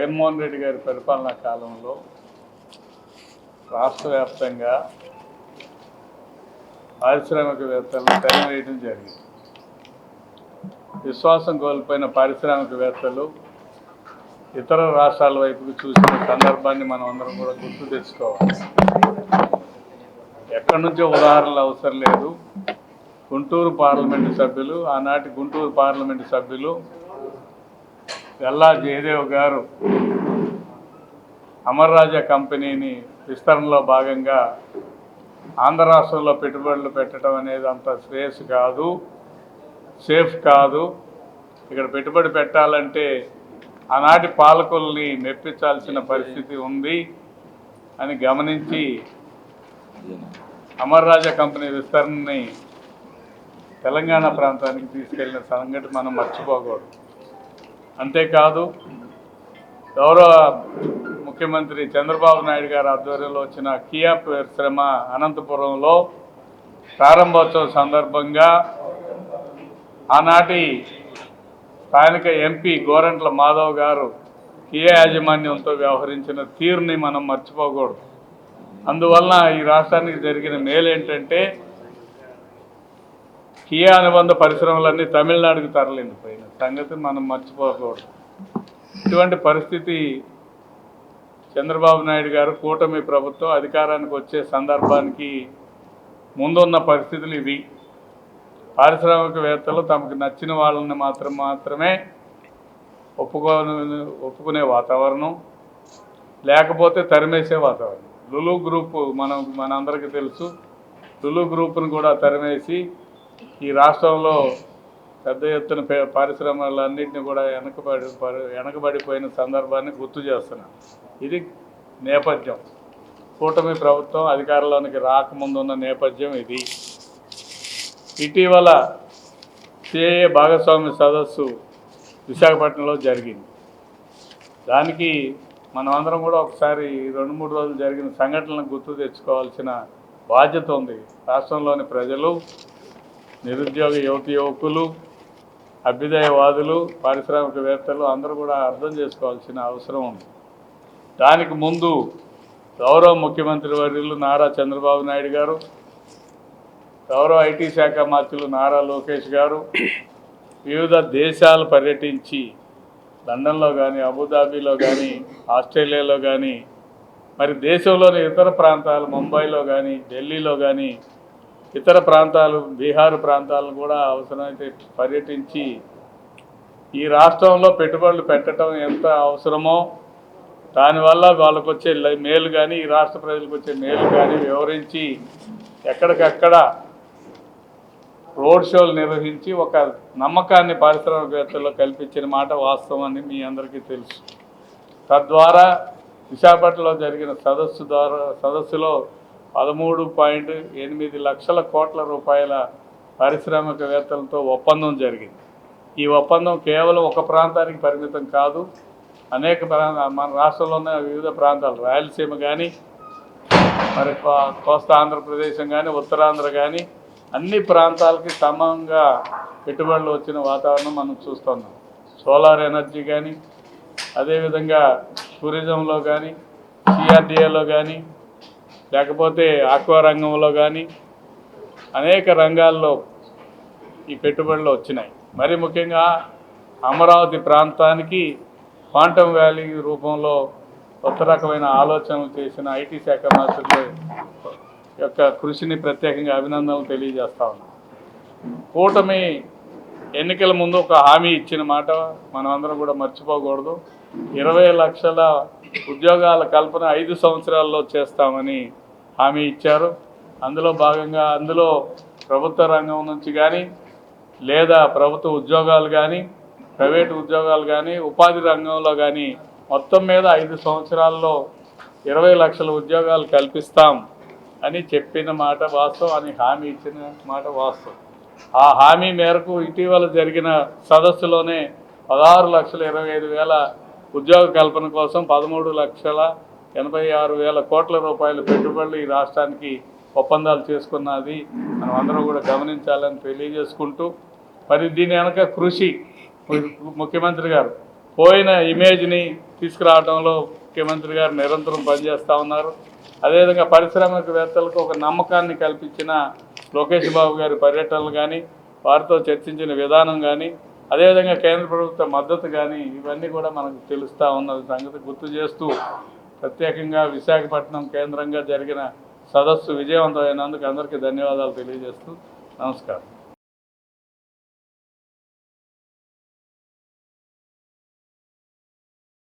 జగన్మోహన్ రెడ్డి గారి పరిపాలనా కాలంలో రాష్ట్ర వ్యాప్తంగా పారిశ్రామికవేత్తలను తరిమివేయడం జరిగింది. విశ్వాసం కోల్పోయిన పారిశ్రామికవేత్తలు ఇతర రాష్ట్రాల వైపుకు చూసిన సందర్భాన్ని మనం అందరం కూడా గుర్తు తెచ్చుకోవాలి. ఎక్కడి నుంచో ఉదాహరణలు అవసరం లేదు. గుంటూరు పార్లమెంటు సభ్యులు, ఆనాటి గుంటూరు పార్లమెంటు సభ్యులు గల్లా జయదేవ్ గారు అమర్ రాజా కంపెనీని విస్తరణలో భాగంగా ఆంధ్ర రాష్ట్రంలో పెట్టుబడులు పెట్టడం అనేది అంత శ్రేయస్సు కాదు, సేఫ్ కాదు. ఇక్కడ పెట్టుబడి పెట్టాలంటే ఆనాటి పాలకుల్ని మెప్పించాల్సిన పరిస్థితి ఉంది అని గమనించి అమర్ రాజా కంపెనీ విస్తరణని తెలంగాణ ప్రాంతానికి తీసుకెళ్లిన సంగతి మనం మర్చిపోకూడదు. అంతేకాదు, గౌరవ ముఖ్యమంత్రి చంద్రబాబు నాయుడు గారి ఆధ్వర్యంలో వచ్చిన కియా పరిశ్రమ అనంతపురంలో ప్రారంభోత్సవం సందర్భంగా ఆనాటి స్థానిక ఎంపీ గోరంట్ల మాధవ్ గారు కియా యాజమాన్యంతో వ్యవహరించిన తీరుని మనం మర్చిపోకూడదు. అందువలన ఈ రాష్ట్రానికి జరిగిన మేలు ఏంటంటే కియా అనుబంధ పరిశ్రమలన్నీ తమిళనాడుకు తరలిపోయిన సంగతి మనం మర్చిపోకూడదు. ఇటువంటి పరిస్థితి చంద్రబాబు నాయుడు గారు కూటమి ప్రభుత్వం అధికారానికి వచ్చే సందర్భానికి ముందున్న పరిస్థితులు ఇవి. పారిశ్రామికవేత్తలు తమకు నచ్చిన వాళ్ళని మాత్రమే ఒప్పుకునే వాతావరణం, లేకపోతే తరిమేసే వాతావరణం. లులు గ్రూపు మనందరికీ తెలుసు. లులు గ్రూపును కూడా తరిమేసి ఈ రాష్ట్రంలో పెద్ద ఎత్తున పరిశ్రమలన్నింటినీ కూడా వెనకబడిపోయిన సందర్భాన్ని గుర్తు చేస్తున్నాం. ఇది నేపథ్యం. కూటమి ప్రభుత్వం అధికారంలోనికి రాకముందు ఉన్న నేపథ్యం ఇది. ఇటీవల సిఐఏ భాగస్వామ్య సదస్సు విశాఖపట్నంలో జరిగింది. దానికి మనమందరం కూడా ఒకసారి 2-3 రోజులు జరిగిన సంఘటనలను గుర్తు తెచ్చుకోవాల్సిన బాధ్యత ఉంది. రాష్ట్రంలోని ప్రజలు, నిరుద్యోగ యువకులు, అభ్యుదయవాదులు, పారిశ్రామికవేత్తలు అందరూ కూడా అర్థం చేసుకోవాల్సిన అవసరం ఉంది. దానికి ముందు గౌరవ ముఖ్యమంత్రి వర్యులు నారా చంద్రబాబు నాయుడు గారు, గౌరవ ఐటీ శాఖ మంత్రులు నారా లోకేష్ గారు వివిధ దేశాలు పర్యటించి లండన్లో కానీ, అబుదాబిలో కానీ, ఆస్ట్రేలియాలో కానీ, మరి దేశంలోని ఇతర ప్రాంతాలు ముంబైలో కానీ, ఢిల్లీలో కానీ, ఇతర ప్రాంతాలు బీహార్ ప్రాంతాలను కూడా అవసరమైతే పర్యటించి ఈ రాష్ట్రంలో పెట్టుబడులు పెట్టడం ఎంత అవసరమో, దానివల్ల వాళ్ళకు వచ్చే మేలు కానీ, ఈ రాష్ట్ర ప్రజలకు వచ్చే మేలు కానీ వివరించి ఎక్కడికక్కడ రోడ్ షోలు నిర్వహించి ఒక నమ్మకాన్ని పారిశ్రామికవేత్తల్లో కల్పించిన మాట వాస్తవం అని మీ అందరికీ తెలుసు. తద్వారా విశాఖపట్నంలో జరిగిన సదస్సులో 13.8 లక్షల కోట్ల రూపాయల పారిశ్రామికవేత్తలతో ఒప్పందం జరిగింది. ఈ ఒప్పందం కేవలం ఒక ప్రాంతానికి పరిమితం కాదు. అనేక మన రాష్ట్రంలో ఉన్న వివిధ ప్రాంతాలు, రాయలసీమ కానీ, మరి కోస్తా ఆంధ్రప్రదేశ్ కానీ, ఉత్తరాంధ్ర కానీ, అన్ని ప్రాంతాలకి సమంగా పెట్టుబడులు వచ్చిన వాతావరణం మనం చూస్తున్నాం. సోలార్ ఎనర్జీ కానీ, అదేవిధంగా టూరిజంలో కానీ, సిఆర్డిఏలో కానీ, లేకపోతే ఆక్వా రంగంలో కానీ అనేక రంగాల్లో ఈ పెట్టుబడులు వచ్చినాయి. మరి ముఖ్యంగా అమరావతి ప్రాంతానికి క్వాంటమ్ వ్యాలీ రూపంలో కొత్త రకమైన ఆలోచనలు చేసిన ఐటీ శాఖ మంత్రుల యొక్క కృషిని ప్రత్యేకంగా అభినందనలు తెలియజేస్తా ఉన్నాం. కూటమి ఎన్నికల ముందు ఒక హామీ ఇచ్చిన మాట మనం అందరం కూడా మర్చిపోకూడదు. 20 లక్షల ఉద్యోగాల కల్పన 5 సంవత్సరాల్లో చేస్తామని హామీ ఇచ్చారు. అందులో భాగంగా ప్రభుత్వ రంగం నుంచి కానీ, లేదా ప్రభుత్వ ఉద్యోగాలు కానీ, ప్రైవేటు ఉద్యోగాలు కానీ, ఉపాధి రంగంలో కానీ మొత్తం మీద 5 సంవత్సరాల్లో 20 లక్షల ఉద్యోగాలు కల్పిస్తాం అని చెప్పిన మాట వాస్తవం, అని హామీ ఇచ్చిన మాట వాస్తవం. ఆ హామీ మేరకు ఇటీవల జరిగిన సదస్సులోనే 16,25,000 ఉద్యోగ కల్పన కోసం 13,86,000 కోట్ల రూపాయల పెట్టుబడులు ఈ రాష్ట్రానికి ఒప్పందాలు చేసుకున్నది మనం అందరం కూడా గమనించాలని తెలియజేసుకుంటూ, మరి దీని వెనక కృషి ముఖ్యమంత్రి గారు పోయిన ఇమేజ్ని తీసుకురావడంలో ముఖ్యమంత్రి గారు నిరంతరం పనిచేస్తూ ఉన్నారు. అదేవిధంగా పారిశ్రామికవేత్తలకు ఒక నమ్మకాన్ని కల్పించిన లోకేష్ బాబు గారి పర్యటనలు కానీ, వారితో చర్చించిన విధానం కానీ, అదేవిధంగా కేంద్ర ప్రభుత్వ మద్దతు కానీ, ఇవన్నీ కూడా మనకు తెలుస్తూ ఉన్న సంగతి గుర్తు చేస్తూ, ప్రత్యేకంగా విశాఖపట్నం కేంద్రంగా జరిగిన సదస్సు విజయవంతమైనందుకు అందరికీ ధన్యవాదాలు తెలియజేస్తూ నమస్కారం.